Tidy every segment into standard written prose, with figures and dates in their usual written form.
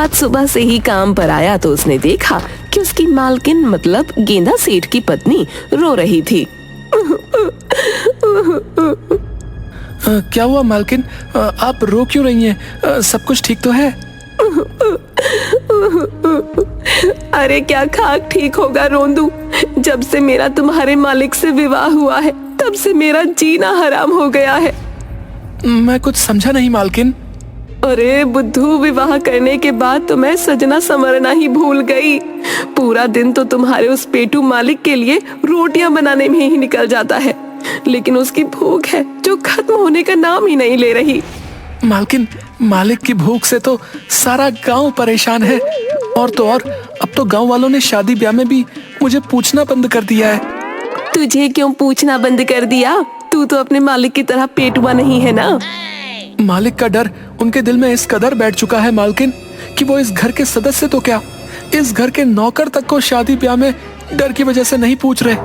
आज सुबह से ही काम पर आया तो उसने देखा कि उसकी मालकिन मतलब गेंदा सेठ की पत्नी रो रही थी। क्या हुआ मालकिन, आप रो क्यों रही हैं? सब कुछ ठीक तो है? अरे क्या खाक ठीक होगा रोंदू, जब से मेरा तुम्हारे मालिक से विवाह हुआ है तब से मेरा जीना हराम हो गया है। मैं कुछ समझा नहीं मालकिन। अरे बुद्धू, विवाह करने के बाद तो मैं सजना संवरना ही भूल गई। पूरा दिन तो तुम्हारे उस पेटू मालिक के लिए रोटियां बनाने में ही निकल जाता है, लेकिन उसकी भूख है जो खत्म होने का नाम ही नहीं ले रही। मालकिन, मालिक की भूख से तो सारा गांव परेशान है। और तो और अब तो गांव वालों ने शादी ब्याह में भी मुझे पूछना बंद कर दिया है। तुझे क्यों पूछना बंद कर दिया? तू तो अपने मालिक की तरह पेटुआ नहीं है ना। मालिक का डर उनके दिल में इस कदर बैठ चुका है मालकिन कि वो इस घर के सदस्य तो क्या, इस घर के नौकर तक को शादी ब्याह में डर की वजह से नहीं पूछ रहे।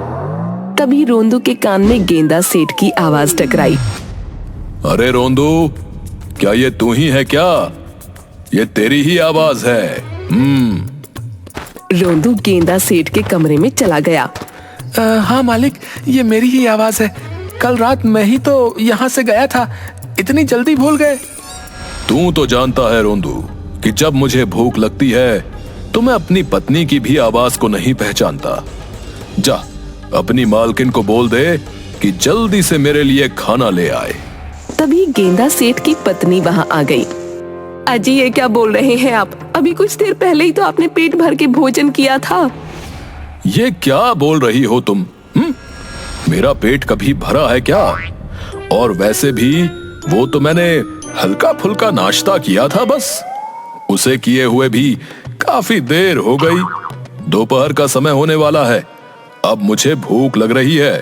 तभी रोंदू के कान में गेंदा सेठ की आवाज टकराई। अरे रोंदू, क्या ये तू ही है क्या? ये तेरी ही आवाज है। रोंदू गेंदा सेठ के कमरे में चला गया। हाँ मालिक, ये मेरी ही आवाज है। कल रात मैं ही तो यहाँ से गया था, इतनी जल्दी भूल गए? तू तो जानता है रोंदू कि जब मुझे भूख लगती है तो मैं अपनी पत्नी की भी आवाज को नहीं पहचानता। जा, अपनी मालकिन को बोल दे कि जल्दी से मेरे लिए खाना ले आए। तभी गेंदा सेठ की पत्नी वहाँ आ गई। अजी, ये क्या बोल रहे हैं आप? अभी कुछ देर पहले ही तो आपने पेट भर के भोजन किया था। ये क्या बोल रही हो तुम? मेरा पेट कभी भरा है क्या? और वैसे भी वो तो मैंने हल्का फुल्का नाश्ता किया था बस। उसे किए हुए भी काफी देर हो गई। दोपहर का समय होने वाला है, अब मुझे भूख लग रही है।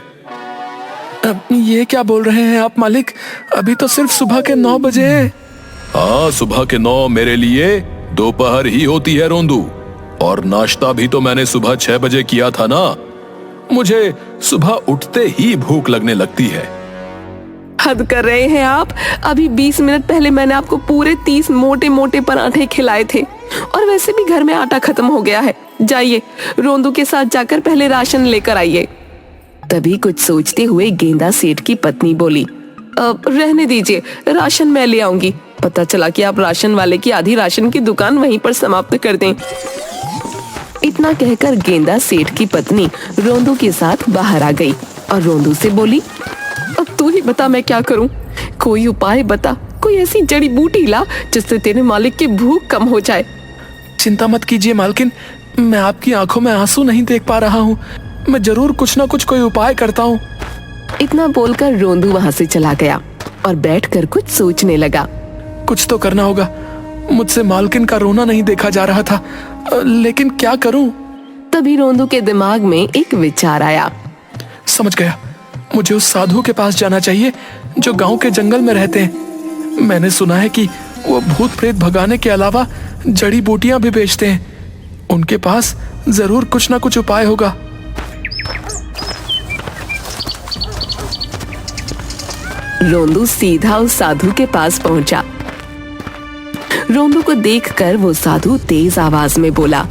अब ये क्या बोल रहे हैं आप मालिक? अभी तो सिर्फ सुबह के 9 बजे हैं। हाँ, सुबह के 9 मेरे लिए दोपहर ही होती है रोंदू। और नाश्ता भी तो मैंने सुबह 6 बजे किया था ना। मुझे सुबह उठते ही भूख लगने लगती है। हद कर रहे हैं आप। अभी 20 मिनट पहले मैंने आपको पूरे 30 मोटे मोटे पराठे खिलाए थे, और वैसे भी घर में आटा खत्म हो गया है। जाइए, रोंदू के साथ जाकर पहले राशन लेकर आइए। तभी कुछ सोचते हुए गेंदा सेठ की पत्नी बोली, रहने दीजिए, राशन मैं ले आऊंगी। पता चला कि आप राशन वाले की आधी राशन की दुकान वहीं पर समाप्त कर दें। इतना कहकर गेंदा सेठ की पत्नी रोंदू के साथ बाहर आ गई और रोंदू से बोली, अब तू ही बता मैं क्या करूं? कोई उपाय बता, कोई ऐसी जड़ी बूटी ला जिससे तेरे मालिक की भूख कम हो जाए। चिंता मत कीजिए मालकिन, मैं आपकी आंखों में आंसू नहीं देख पा रहा हूँ। मैं जरूर कुछ ना कुछ कोई उपाय करता हूँ। इतना बोलकर रोंदू वहाँ से चला गया और बैठकर कुछ सोचने लगा। कुछ तो करना होगा, मुझसे मालकिन का रोना नहीं देखा जा रहा था, लेकिन क्या करूं? तभी रोंदू के दिमाग में एक विचार आया। समझ गया, मुझे उस साधु के पास जाना चाहिए जो गांव के जंगल में रहते हैं। मैंने सुना है कि वो भूत प्रेत भगाने के अलावा जड़ी बूटियां भी बेचते हैं। उनके पास जरूर कुछ ना कुछ उपाय होगा। रोंदू सीधा उस साधु के पास पहुंचा। रोंदू को देखकर वो साधु तेज आवाज में बोला,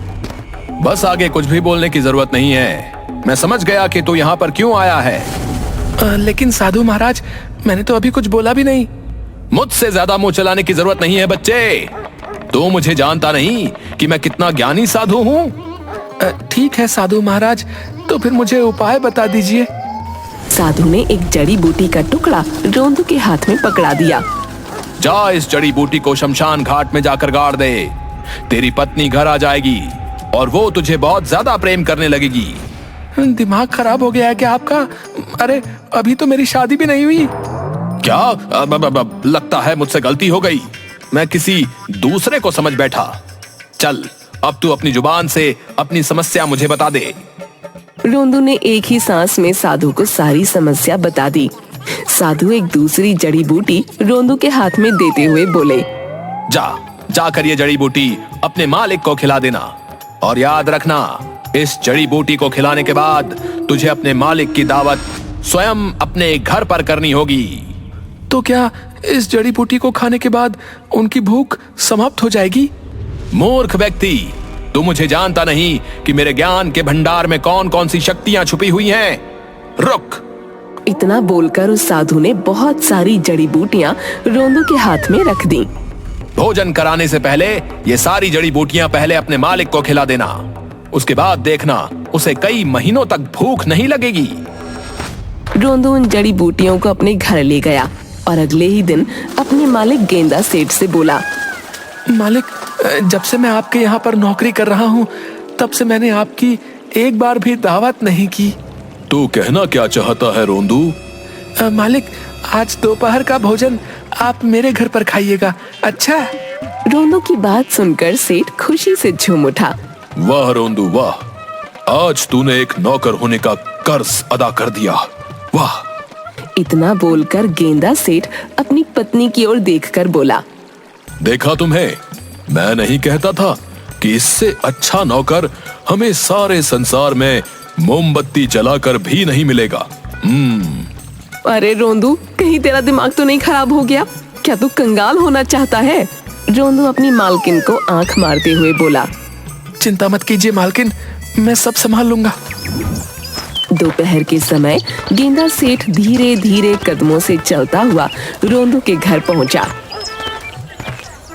बस आगे कुछ भी बोलने की जरूरत नहीं है। मैं समझ गया कि तू यहाँ पर क्यों आया है। लेकिन साधु महाराज, मैंने तो अभी कुछ बोला भी नहीं। मुझसे ज्यादा मुंह चलाने की जरूरत नहीं है बच्चे। तू मुझे जानता नहीं कि मैं कितना ज्ञानी साधु हूँ। ठीक है साधु महाराज, तो फिर मुझे उपाय बता दीजिए। साधु ने एक जड़ी बूटी का टुकड़ा रोंदू के हाथ में पकड़ा दिया। जा, इस जड़ी बूटी को शमशान घाट में जाकर गाड़ दे। तेरी पत्नी घर आ जाएगी और वो तुझे बहुत ज्यादा प्रेम करने लगेगी। दिमाग खराब हो गया है क्या आपका? अरे अभी तो मेरी शादी भी नहीं हुई। क्या? लगता है मुझसे गलती हो गई। मैं किसी दूसरे को समझ बैठा। चल, अब तू अपनी जुबान से अपनी समस्या मुझे बता दे। रोंदू ने एक ही सांस में साधु को सारी समस्या बता दी। साधु एक दूसरी जड़ी बूटी रोंदू के हाथ में देते हुए बोले, जाकर ये जड़ी बूटी अपने मालिक को खिला देना। और याद रखना, इस जड़ी बूटी को खिलाने के बाद तुझे अपने मालिक की दावत स्वयं अपने घर पर करनी होगी। तो क्या इस जड़ी बूटी को खाने के बाद उनकी भूख समाप्त हो जाएगी? मूर्ख व्यक्ति, तू मुझे जानता नहीं कि मेरे ज्ञान के भंडार में कौन कौन सी शक्तियां छुपी हुई हैं। रुक। इतना बोलकर उस साधु ने बहुत सारी जड़ी बूटियां रोंदू के हाथ में रख दी। भोजन कराने से पहले ये सारी जड़ी बूटियां पहले अपने मालिक को खिला देना, उसके बाद देखना उसे कई महीनों तक भूख नहीं लगेगी। रोंदू उन जड़ी बूटियों को अपने घर ले गया और अगले ही दिन अपने मालिक गेंदा सेठ से बोला, मालिक, जब से मैं आपके यहाँ पर नौकरी कर रहा हूँ तब से मैंने आपकी एक बार भी दावत नहीं की। तू कहना क्या चाहता है रोंदू? मालिक, आज दोपहर का भोजन आप मेरे घर पर खाइएगा, अच्छा? रोंदू की बात सुनकर सेठ खुशी से झूम उठा। वाह रोंदू वाह, आज तूने एक नौकर होने का कर्ज अदा कर दिया, वाह। इतना बोलकर गेंदा सेठ अपनी पत्नी की ओर देखकर बोला, देखा तुम्हें, मैं नहीं कहता था कि इससे अच्छा नौकर हमें सारे संसार में मोमबत्ती जलाकर भी नहीं मिलेगा। अरे रोंदू, कहीं तेरा दिमाग तो नहीं खराब हो गया? क्या तू कंगाल होना चाहता है? रोंदू अपनी मालकिन को आंख मारते हुए बोला। चिंता मत कीजिए मालकिन, मैं सब संभाल लूंगा। दोपहर के समय गेंदा सेठ धीरे धीरे कदमों से चलता हुआ रोंदू के घर पहुंचा।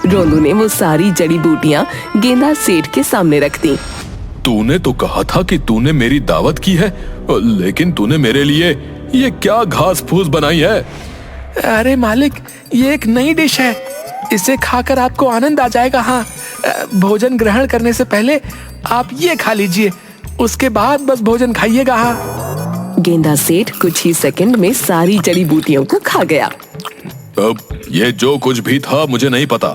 रोंदू ने वो सारी जड़ी बूटियां गेंदा सेठ के सामने रख दी। तूने तो कहा था कि तूने मेरी दावत की है, लेकिन तूने मेरे लिए ये क्या घास फूस बनाई है? अरे मालिक, ये एक नई डिश है, इसे खाकर आपको आनंद आ जाएगा। हाँ, भोजन ग्रहण करने से पहले आप ये खा लीजिए, उसके बाद बस भोजन खाइएगा। हाँ। गेंदा सेठ कुछ ही सेकंड में सारी जड़ी बूटियों को खा गया। अब ये जो कुछ भी था मुझे नहीं पता,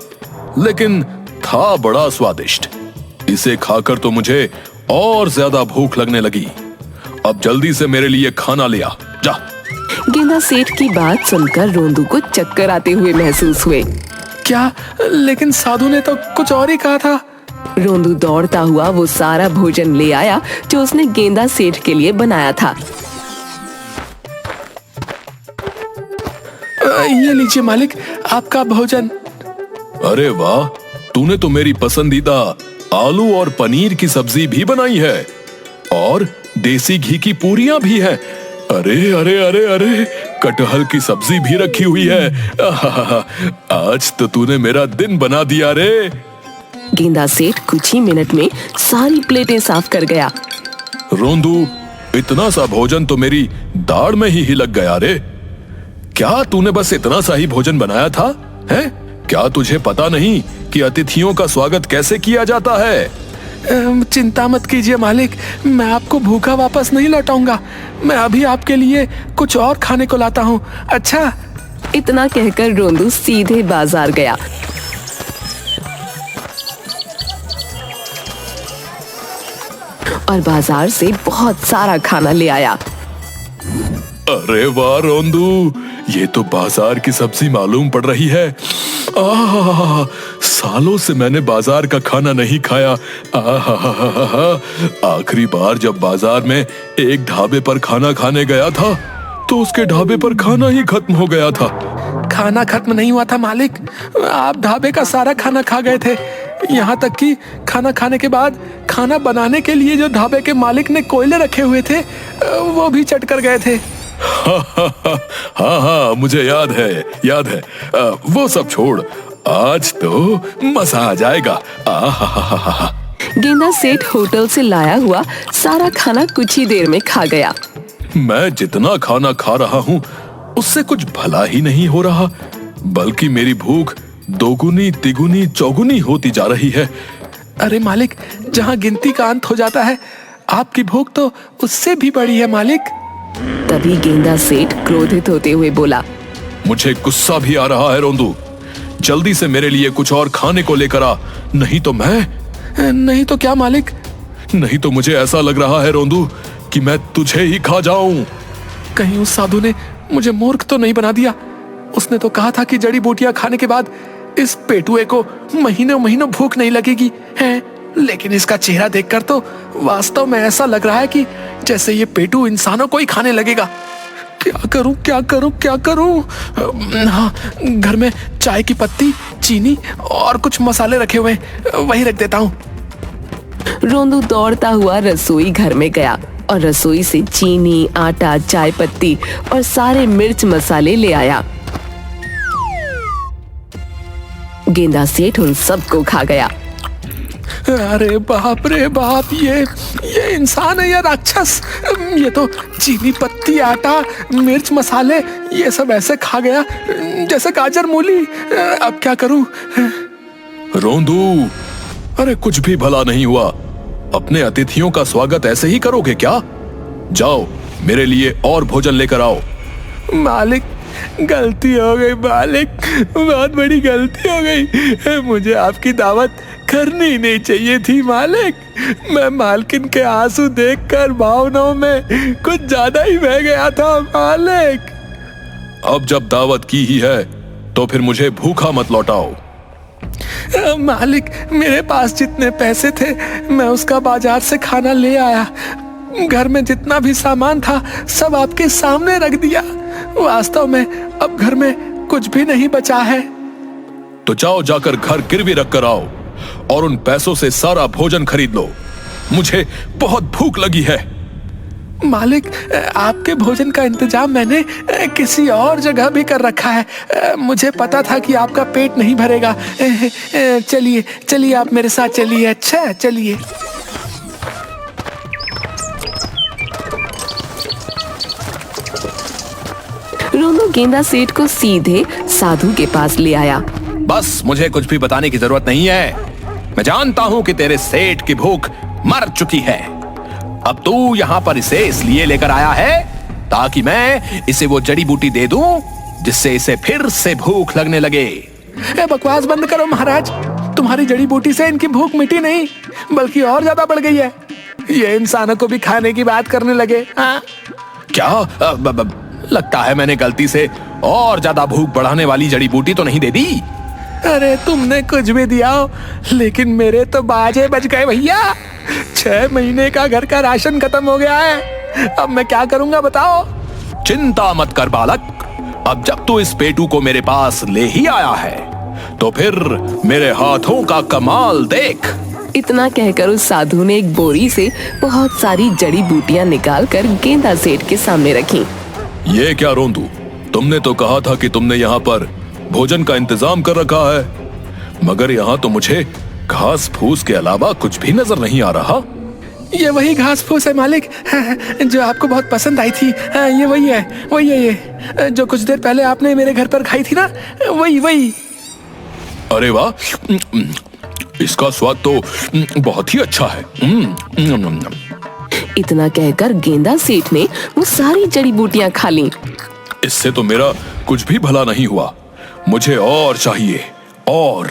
लेकिन था बड़ा स्वादिष्ट। इसे खाकर तो मुझे और ज्यादा भूख लगने लगी। अब जल्दी से मेरे लिए खाना ले आ, जा। गेंदा सेठ की बात सुनकर रोंदू को चक्कर आते हुए महसूस हुए। क्या? लेकिन साधु ने तो कुछ और ही कहा था। रोंदू दौड़ता हुआ वो सारा भोजन ले आया जो उसने गेंदा सेठ के लिए बनाया था। ये लीजिए मालिक, आपका भोजन। अरे वाह, तूने तो मेरी पसंदीदा आलू और पनीर की सब्जी भी बनाई है और देसी घी की पूरियां भी है। अरे अरे अरे अरे, कटहल की सब्जी भी रखी हुई है। आज तो तूने मेरा दिन बना दिया रे। गेंदा सेठ कुछ ही मिनट में सारी प्लेटें साफ कर गया। रोंदू, इतना सा भोजन तो मेरी दाढ़ में ही लग गया रे। क्या तूने बस इतना सा ही भोजन बनाया था? हैं? क्या तुझे पता नहीं कि अतिथियों का स्वागत कैसे किया जाता है? चिंता मत कीजिए मालिक, मैं आपको भूखा वापस नहीं लौटाऊंगा। मैं अभी आपके लिए कुछ और खाने को लाता हूँ, अच्छा? इतना कहकर रोंदू सीधे बाजार गया। और बाजार से बहुत सारा खाना ले आया। अरे वाह रोंदू, ये तो बाजार की सब्जी मालूम पड़ रही है। सालों से मैंने बाजार का खाना नहीं खाया। आखिरी बार जब बाजार में एक ढाबे पर खाना खाने गया था तो उसके ढाबे पर खाना ही खत्म हो गया था। खाना खत्म नहीं हुआ था मालिक, आप ढाबे का सारा खाना खा गए थे। यहाँ तक कि खाना खाने के बाद खाना बनाने के लिए जो ढाबे के मालिक ने कोयले रखे हुए थे वो भी चट कर गए थे। हाँ, मुझे याद है। वो सब छोड़, आज तो मजा आ जाएगा। गेंदा सेठ होटल से लाया हुआ सारा खाना कुछ ही देर में खा गया। मैं जितना खाना खा रहा हूँ उससे कुछ भला ही नहीं हो रहा, बल्कि मेरी भूख दोगुनी तिगुनी चौगुनी होती जा रही है। अरे मालिक, जहाँ गिनती का अंत हो जाता है, आपकी भूख तो उससे भी बड़ी है मालिक। तभी गेंदा सेठ क्रोधित होते हुए बोला, मुझे गुस्सा भी आ रहा है रोंदू, जल्दी से मेरे लिए कुछ और खाने को लेकर आ, नहीं तो मैं। नहीं तो क्या मालिक? नहीं तो मुझे ऐसा लग रहा है रोंदू कि मैं तुझे ही खा जाऊं। कहीं उस साधु ने मुझे मूर्ख तो नहीं बना दिया? उसने तो कहा था कि जड़ी बूटियां खाने के बाद इस पेटुए को महीनों महीनों भूख नहीं लगेगी है, लेकिन इसका चेहरा देखकर तो वास्तव में ऐसा लग रहा है कि जैसे ये पेटू इंसानों को ही खाने लगेगा। क्या करूं क्या करूं क्या करूं? हाँ, घर में चाय की पत्ती, चीनी और कुछ मसाले रखे हुए हैं, वही रख देता हूँ। रोंदू दौड़ता हुआ रसोई घर में गया और रसोई से चीनी, आटा, चाय पत्ती और सारे मिर्च मसाले ले आया। गेंदा सेठ उन सबको खा गया। अरे बाप रे बाप, ये इंसान है या राक्षस? ये तो चीनी, पत्ती, आटा, मिर्च, मसाले ये सब ऐसे खा गया जैसे गाजर मूली। अब क्या करूं? रोंदू, अरे कुछ भी भला नहीं हुआ। अपने अतिथियों का स्वागत ऐसे ही करोगे क्या? जाओ, मेरे लिए और भोजन लेकर आओ। मालिक, गलती हो गई मालिक, बहुत बड़ी गलती हो गई। मुझे आपकी दावत करनी ही नहीं चाहिए थी मालिक। मैं मालकिन के आंसू देखकर भावनाओं में कुछ ज्यादा ही बह गया था मालिक। अब जब दावत की ही है तो फिर मुझे भूखा मत लौटाओ। मालिक, मेरे पास जितने पैसे थे मैं उसका बाजार से खाना ले आया। घर में जितना भी सामान था सब आपके सामने रख दिया। वास्तव में अब घर में कुछ भी नहीं बचा है। तो जाओ, जाकर घर गिरवी रख कर आओ और उन पैसों से सारा भोजन खरीद लो। मुझे बहुत भूख लगी है। मालिक, आपके भोजन का इंतजाम मैंने किसी और जगह भी कर रखा है। मुझे पता था कि आपका पेट नहीं भरेगा। चलिए चलिए, आप मेरे साथ चलिए। अच्छा, चलिए। रोंदू गेंदा सेठ को सीधे साधु के पास ले आया। बस, मुझे कुछ भी बताने की जरूरत नहीं है। मैं जानता हूं कि तेरे सेठ की भूख मर चुकी है। अब तू यहाँ पर इसे इसलिए लेकर आया है ताकि मैं इसे वो जड़ी बूटी दे दूं जिससे इसे फिर से भूख लगने लगे। बकवास बंद करो महाराज। तुम्हारी जड़ी बूटी से इनकी भूख मिटी नहीं बल्कि और ज्यादा बढ़ गई है। ये इंसानों को भी खाने की बात करने लगे। हाँ? क्या लगता है मैंने गलती से और ज्यादा भूख बढ़ाने वाली जड़ी बूटी तो नहीं दे दी? अरे तुमने कुछ भी दिया हो, लेकिन मेरे तो बाजे बज गए भैया। 6 महीने का घर का राशन खत्म हो गया है। अब मैं क्या करूंगा बताओ? चिंता मत कर बालक। अब जब तू इस पेटू को मेरे पास ले ही आया है तो फिर मेरे हाथों का कमाल देख। इतना कहकर उस साधु ने एक बोरी से बहुत सारी जड़ी बूटियां निकालकर गेंदा सेठ के सामने रखी। ये क्या रोंदू, तुमने तो कहा था कि तुमने यहाँ पर भोजन का इंतजाम कर रखा है, मगर यहाँ तो मुझे घास फूस के अलावा कुछ भी नजर नहीं आ रहा। ये वही घास फूस है मालिक, जो आपको बहुत पसंद आई थी। ये वही है ये जो कुछ देर पहले आपने मेरे घर पर खाई थी ना, वही। अरे वाह, इसका स्वाद तो बहुत ही अच्छा है। इतना कहकर गेंदा सेठ ने वो सारी जड़ी बूटियां खा ली। इससे तो मेरा कुछ भी भला नहीं हुआ। मुझे और चाहिए और।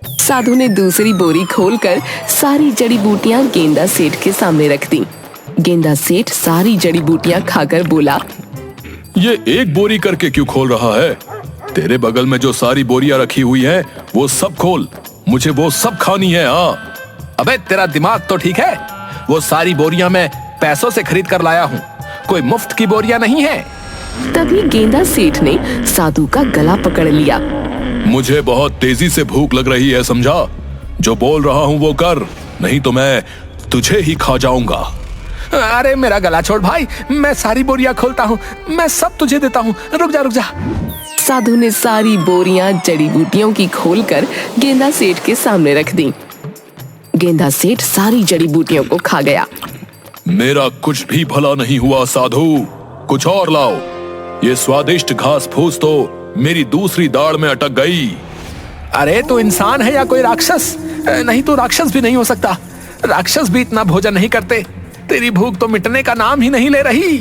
साधु ने दूसरी बोरी खोलकर सारी जड़ी बूटियां गेंदा सेठ के सामने रख दी। गेंदा सेठ सारी जड़ी बूटियां खाकर बोला, ये एक बोरी करके क्यों खोल रहा है? तेरे बगल में जो सारी बोरियां रखी हुई हैं, वो सब खोल। मुझे वो सब खानी है। हाँ। अबे तेरा दिमाग तो ठीक है? वो सारी बोरियां मैं पैसों से खरीद कर लाया हूँ, कोई मुफ्त की बोरियां नहीं है। तभी गेंदा सेठ ने साधु का गला पकड़ लिया। मुझे बहुत तेजी से भूख लग रही है, समझा? जो बोल रहा हूँ वो कर, नहीं तो मैं तुझे ही खा जाऊंगा। अरे मेरा गला छोड़ भाई, मैं सारी बोरियां खोलता हूँ, मैं सब तुझे देता हूँ। रुक जा। साधु ने सारी बोरियां जड़ी बूटियों की खोलकर गेंदा सेठ के सामने रख दी। गेंदा सेठ सारी जड़ी बूटियों को खा गया। मेरा कुछ भी भला नहीं हुआ साधु, कुछ और लाओ। ये स्वादिष्ट घास फूस तो मेरी दूसरी दाढ़ में अटक गई। अरे तू इंसान है या कोई राक्षस? नहीं, तू राक्षस भी नहीं हो सकता। राक्षस भी इतना भोजन नहीं करते। तेरी भूख तो मिटने का नाम ही नहीं ले रही।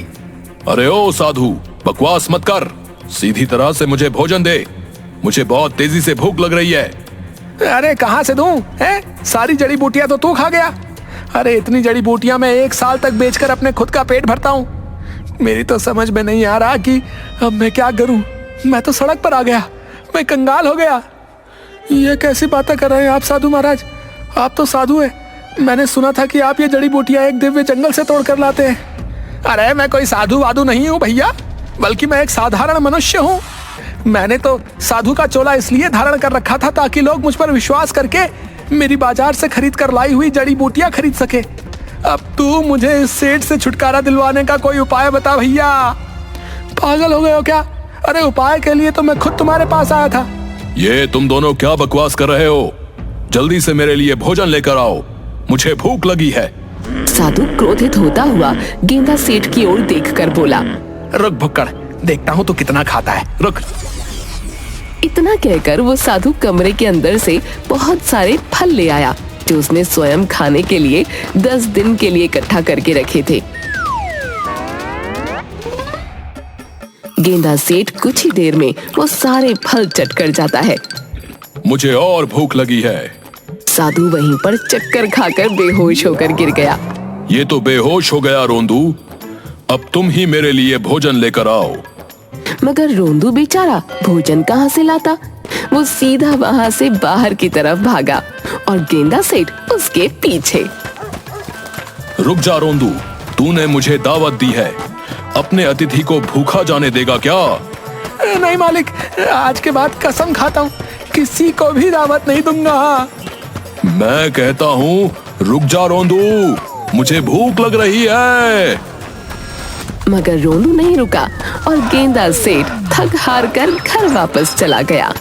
अरे ओ साधु, बकवास मत कर, सीधी तरह से मुझे भोजन दे। मुझे बहुत तेजी से भूख लग रही है। अरे कहाँ से दूं? सारी जड़ी बूटियां तो तू खा गया। अरे इतनी जड़ी बूटियां मैं 1 साल तक बेचकर अपने खुद का पेट भरता हूँ। मेरी तो समझ में नहीं आ रहा कि अब मैं क्या करूं। मैं तो सड़क पर आ गया, मैं कंगाल हो गया। ये कैसी बातें कर रहे हैं आप साधु महाराज? आप तो साधु हैं। मैंने सुना था कि आप ये जड़ी बूटियां एक दिव्य जंगल से तोड़ कर लाते हैं। अरे मैं कोई साधु वाधु नहीं हूँ भैया। बल्कि मैं एक साधारण मनुष्य हूँ। मैंने तो साधु का चोला इसलिए धारण कर रखा था ताकि लोग मुझ पर विश्वास करके मेरी बाजार से खरीद कर लाई हुई जड़ी बूटियां खरीद सके। अब तू मुझे इस सेठ से छुटकारा दिलवाने का कोई उपाय बता भैया। पागल हो गए हो क्या? अरे उपाय के लिए तो मैं खुद तुम्हारे पास आया था। ये तुम दोनों क्या बकवास कर रहे हो? जल्दी से मेरे लिए भोजन लेकर आओ, मुझे भूख लगी है। साधु क्रोधित होता हुआ गेंदा सेठ की ओर देखकर बोला, रुक भुक्कड़, देखता हूँ तू कितना खाता है, रुक। इतना कहकर वो साधु कमरे के अंदर से बहुत सारे फल ले आया जो उसने स्वयं खाने के लिए 10 दिन के लिए इकट्ठा करके रखे थे। गेंदा सेठ कुछ ही देर में वो सारे फल चट कर जाता है। मुझे और भूख लगी है। साधु वहीं पर चक्कर खाकर बेहोश होकर गिर गया। ये तो बेहोश हो गया रोंदू, अब तुम ही मेरे लिए भोजन लेकर आओ। मगर रोंदू बेचारा भोजन कहाँ से लाता? वो सीधा वहाँ से बाहर की तरफ भागा और गेंदा सेठ उसके पीछे। रुक जा रोंदू, तूने मुझे दावत दी है, अपने अतिथि को भूखा जाने देगा क्या? नहीं मालिक, आज के बाद कसम खाता हूँ किसी को भी दावत नहीं दूंगा। मैं कहता हूँ रुक जा रोंदू, मुझे भूख लग रही है। मगर रोंदू नहीं रुका और गेंदा सेठ थक हार कर घर वापस चला गया।